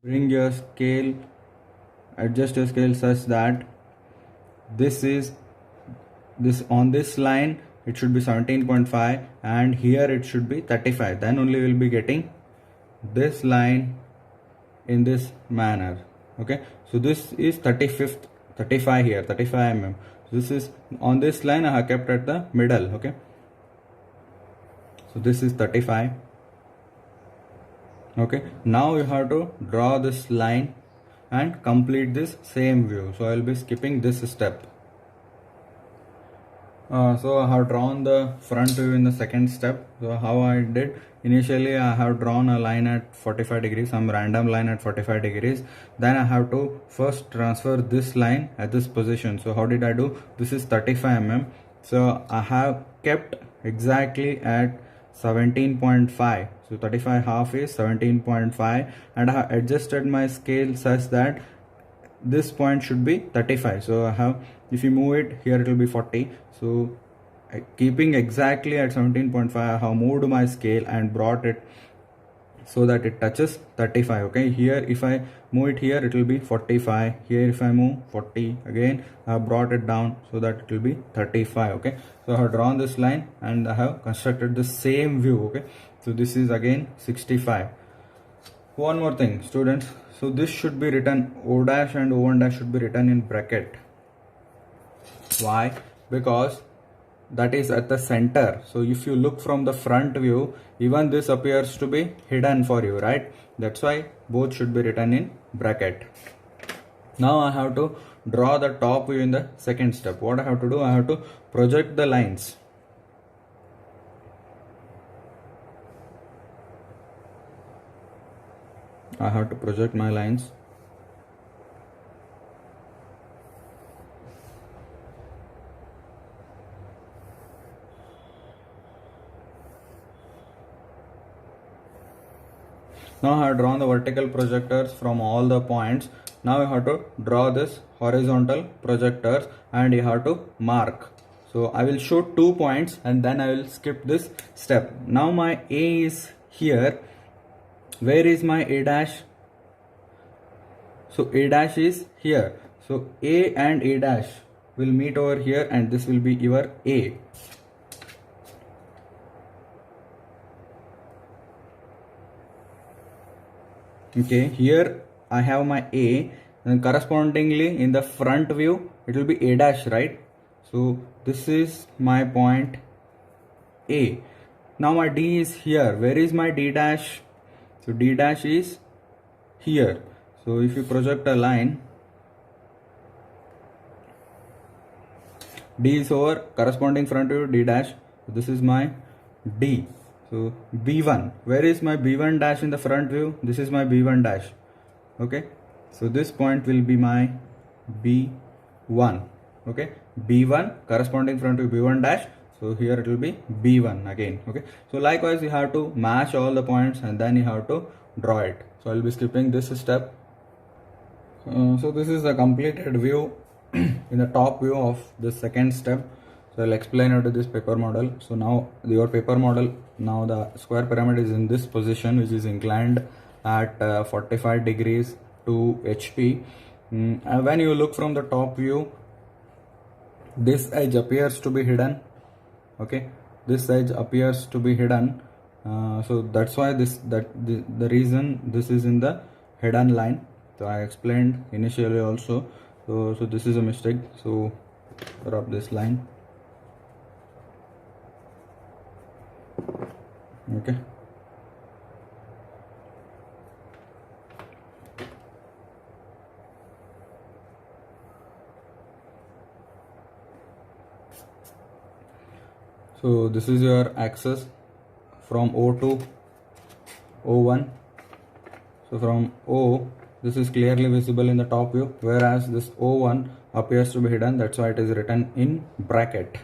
bring your scale, adjust your scale such that this is this on this line it should be 17.5 and here it should be 35. Then only we'll be getting this line in this manner. Okay, so this is 35 here, 35 mm. This is on this line I have kept at the middle. Okay, so this is 35. Okay, now you have to draw this line and complete this same view. So I will be skipping this step. So I have drawn the front view in the second step. So how I did, initially I have drawn a line at 45 degrees, some random line at 45 degrees. Then I have to first transfer this line at this position. So how did I do? This is 35 mm. So I have kept exactly at 17.5. So 35 half is 17.5 and I have adjusted my scale such that this point should be 35. So I have, if you move it here, it will be 40. So keeping exactly at 17.5, I have moved my scale and brought it so that it touches 35. Okay, here if I move it here, it will be 45. Here if I move 40 again, I have brought it down so that it will be 35. Okay, so I have drawn this line and I have constructed the same view. Okay, so this is again 65. One more thing, students. So this should be written, O dash and O1 dash should be written in bracket. Why? Because that is at the center. So if you look from the front view, even this appears to be hidden for you, right? That's why both should be written in bracket. Now I have to draw the top view in the second step. What I have to do, I have to project the lines. I have to project my lines. Now I have drawn the vertical projectors from all the points. Now you have to draw this horizontal projectors and you have to mark. So I will show 2 points and then I will skip this step. Now my A is here. Where is my A dash? So A dash is here. So A and A dash will meet over here and this will be your A. Okay, here I have my A and correspondingly in the front view it will be A dash, right? So this is my point A. Now my D is here. Where is my D dash? So D dash is here. So if you project a line, D is over, corresponding front view D dash. So this is my D. So B1, where is my B1 dash in the front view? This is my B1 dash. Okay, so this point will be my B1. Okay, B1 corresponding front view B1 dash. So here it will be B1 again. Okay, so likewise you have to match all the points and then you have to draw it. So I will be skipping this step. So this is the completed view in the top view of the second step. So I'll explain how to this paper model. So now your paper model, now the square pyramid is in this position which is inclined at 45 degrees to HP. And when you look from the top view, this edge appears to be hidden. Okay, this edge appears to be hidden. So that's why the reason this is in the hidden line. So I explained initially also. So this is a mistake. So rub this line. Okay. So this is your axis from O to O1. So from O, this is clearly visible in the top view, whereas this O1 appears to be hidden. That's why it is written in bracket.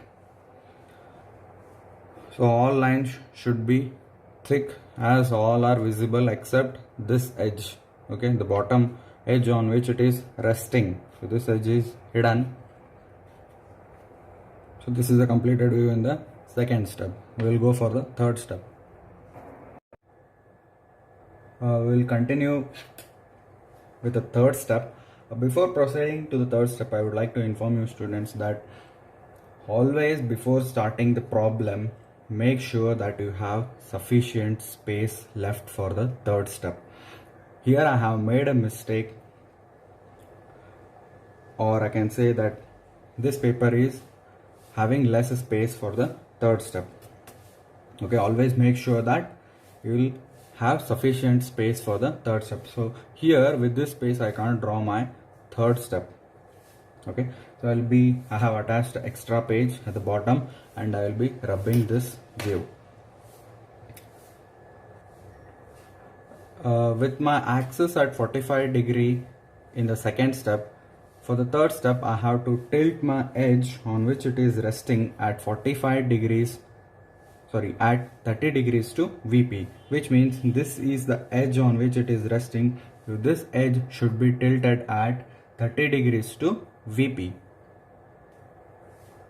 So all lines should be thick as all are visible except this edge. Okay, the bottom edge on which it is resting. So this edge is hidden. So this is a completed view in the second step. We will go for the third step. We will continue with the third step. Before proceeding to the third step, I would like to inform you students that always before starting the problem, make sure that you have sufficient space left for the third step. Here I have made a mistake, or I can say that this paper is having less space for the third step. Okay, always make sure that you will have sufficient space for the third step. So here with this space I can't draw my third step. Okay, so I have attached extra page at the bottom and I will be rubbing this view. With my axis at 45 degree in the second step, for the third step I have to tilt my edge on which it is resting at 45 degrees, at 30 degrees to VP, which means this is the edge on which it is resting. So this edge should be tilted at 30 degrees to VP.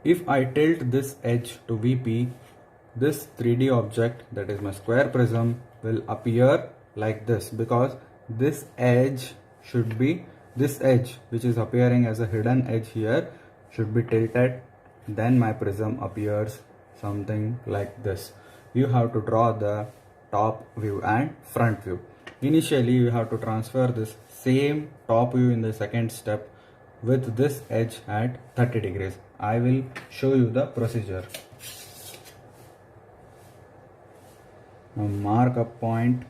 If I tilt this edge to VP, this 3D object, that is my square prism, will appear like this, because this edge which is appearing as a hidden edge here should be tilted. Then my prism appears something like this. You have to draw the top view and front view. Initially you have to transfer this same top view in the second step with this edge at 30 degrees. I will show you the procedure. Now mark a point.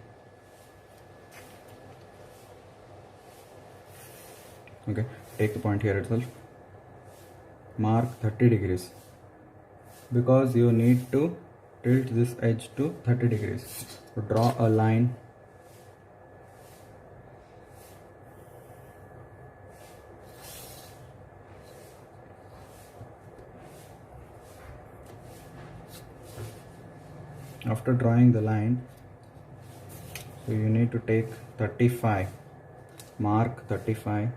Okay, take the point here itself. Mark 30 degrees, because you need to tilt this edge to 30 degrees. So draw a line. After drawing the line, so you need to take 35, mark 35.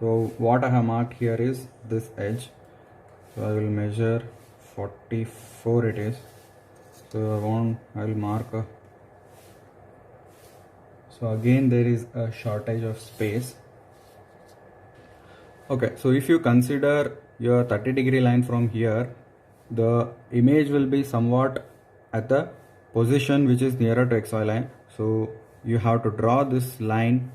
So what I have marked here is this edge. So I will measure 44 it is. So I will mark a. So again there is a shortage of space. Okay, so if you consider your 30 degree line from here, the image will be somewhat at the position which is nearer to XY line. So you have to draw this line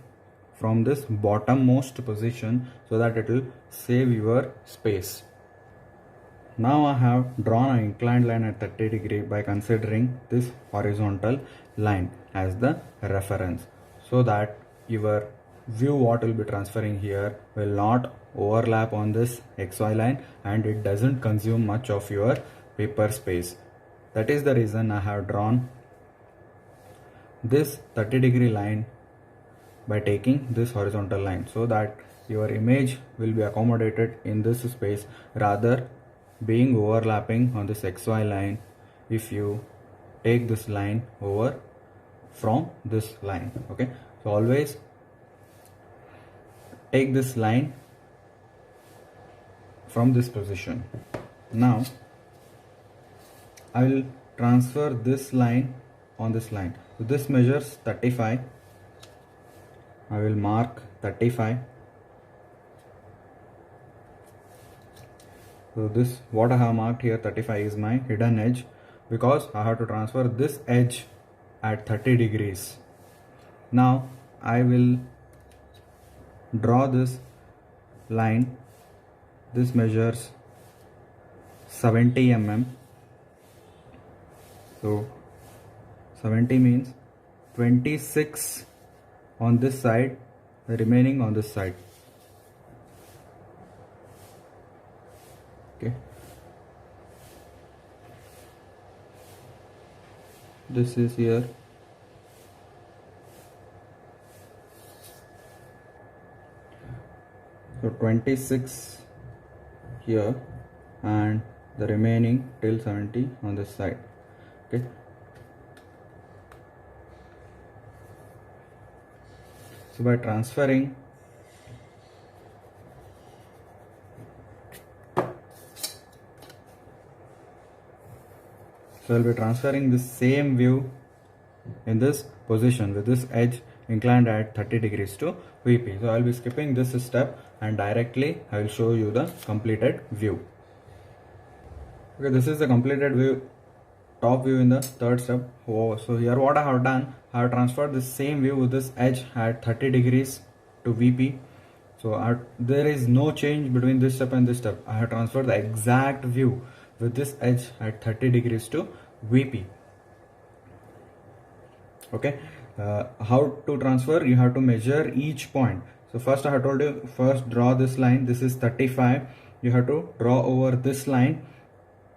from this bottommost position so that it will save your space. Now I have drawn an inclined line at 30 degree by considering this horizontal line as the reference, so that your view what will be transferring here will not overlap on this XY line and it doesn't consume much of your paper space. That is the reason I have drawn this 30 degree line by taking this horizontal line, so that your image will be accommodated in this space rather being overlapping on this XY line if you take this line over from this line. Okay, so always take this line from this position. Now I will transfer this line on this line. So this measures 35. I will mark 35. So this what I have marked here 35 is my hidden edge, because I have to transfer this edge at 30 degrees. Now I will draw this line. This measures 70 mm. So 70 means 26 on this side, the remaining on this side. Okay, this is here. So 26 here and the remaining till 70 on this side. Okay, so by transferring So I'll be transferring the same view in this position with this edge inclined at 30 degrees to VP. So I'll be skipping this step and directly I will show you the completed view. Okay, this is the completed view, top view in the third step. So here what I have done, I have transferred the same view with this edge at 30 degrees to VP. So there is no change between this step and this step. I have transferred the exact view with this edge at 30 degrees to VP. Okay, how to transfer? You have to measure each point. So first I have told you, first draw this line. This is 35. You have to draw over this line,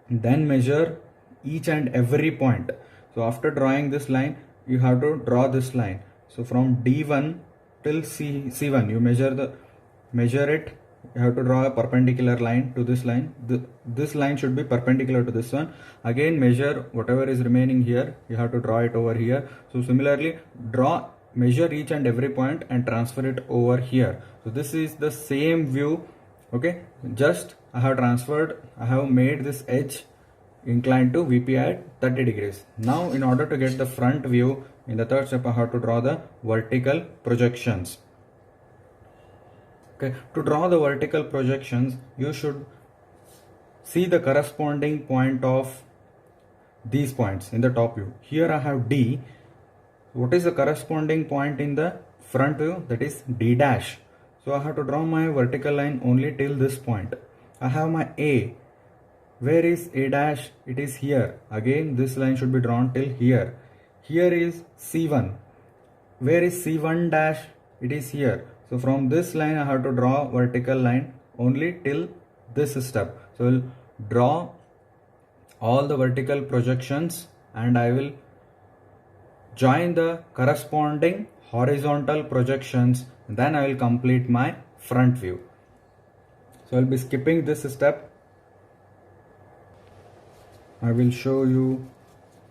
then measure each and every point. So after drawing this line, you have to draw this line. So from D1 till C1, you measure it. You have to draw a perpendicular line to this line. This line should be perpendicular to this one. Again, measure whatever is remaining here. You have to draw it over here. So similarly, measure each and every point and transfer it over here. So this is the same view. Okay, just I have made this edge inclined to VP at 30 degrees. Now in order to get the front view, in the third step I have to draw the vertical projections. Okay, to draw the vertical projections, you should see the corresponding point of these points in the top view. Here I have D. What is the corresponding point in the front view? That is D dash. So I have to draw my vertical line only till this point. I have my A. Where is A dash? It is here. Again, this line should be drawn till here. Here is C1. Where is C1 dash? It is here. So from this line I have to draw vertical line only till this step. So I will draw all the vertical projections and I will join the corresponding horizontal projections. Then I will complete my front view. So I will be skipping this step. I will show you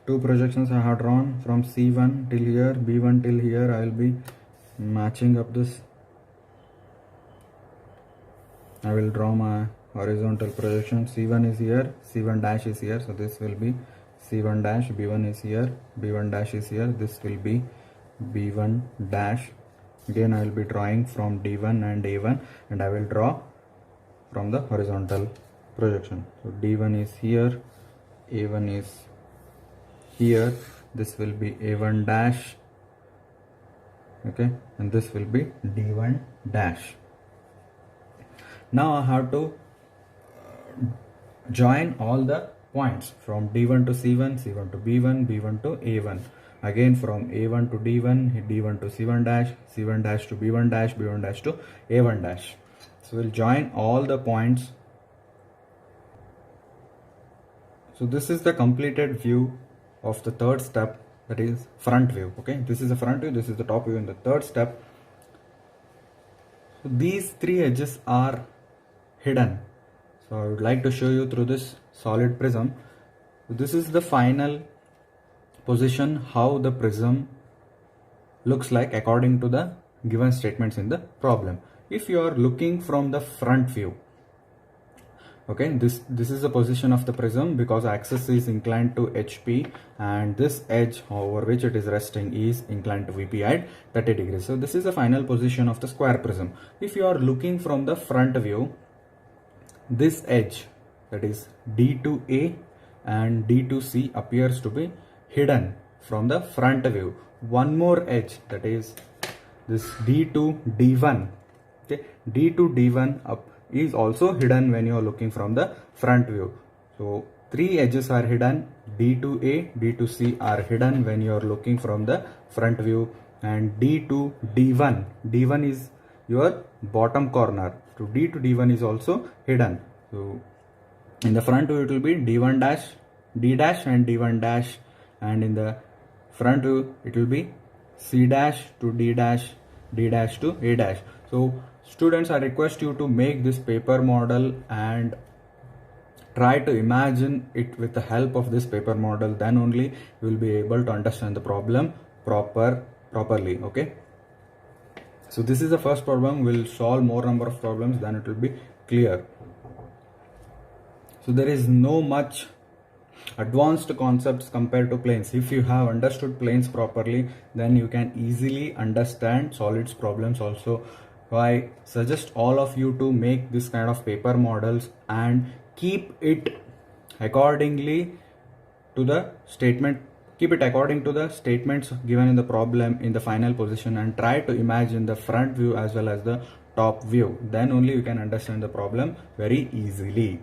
two projections I have drawn from C1 till here, B1 till here. I will be matching up this. I will draw my horizontal projection. C1 is here, C1 dash is here. So this will be C1 dash, B1 is here, B1 dash is here. This will be B1 dash. Again I will be drawing from D1 and A1 and I will draw from the horizontal projection. So D1 is here, A1 is here. This will be A1 dash. Okay, and this will be D1 dash. Now I have to join all the points from D1 to C1, C1 to B1, B1 to A1. Again from A1 to D1, D1 to C1 dash, C1 dash to B1 dash, B1 dash to A1 dash. So we'll join all the points. So this is the completed view of the third step, that is front view. Okay, this is the front view, this is the top view in the third step. So these three edges are hidden. So I would like to show you through this solid prism. So this is the final position, how the prism looks like according to the given statements in the problem. If you are looking from the front view, okay, this is the position of the prism because axis is inclined to HP and this edge over which it is resting is inclined to VP at 30 degrees. So this is the final position of the square prism. If you are looking from the front view, this edge, that is D2A and D2C, appears to be hidden from the front view. One more edge, that is this D2D1. Okay, D2D1 up is also hidden when you are looking from the front view. So three edges are hidden. D2A, D2C are hidden when you are looking from the front view, and D2D1, D1 is your bottom corner. So D2D1 is also hidden. So in the front view it will be D1 dash, D dash and D1 dash, and in the front view it will be C dash to D dash, D dash to A dash. So students, I request you to make this paper model and try to imagine it with the help of this paper model. Then only you will be able to understand the problem properly. Okay, so this is the first problem. We'll solve more number of problems, then it will be clear. So there is no much advanced concepts compared to planes. If you have understood planes properly, then you can easily understand solids problems also. I suggest all of you to make this kind of paper models and keep it accordingly to the statement. Keep it according to the statements given in the problem in the final position, and try to imagine the front view as well as the top view. Then only you can understand the problem very easily.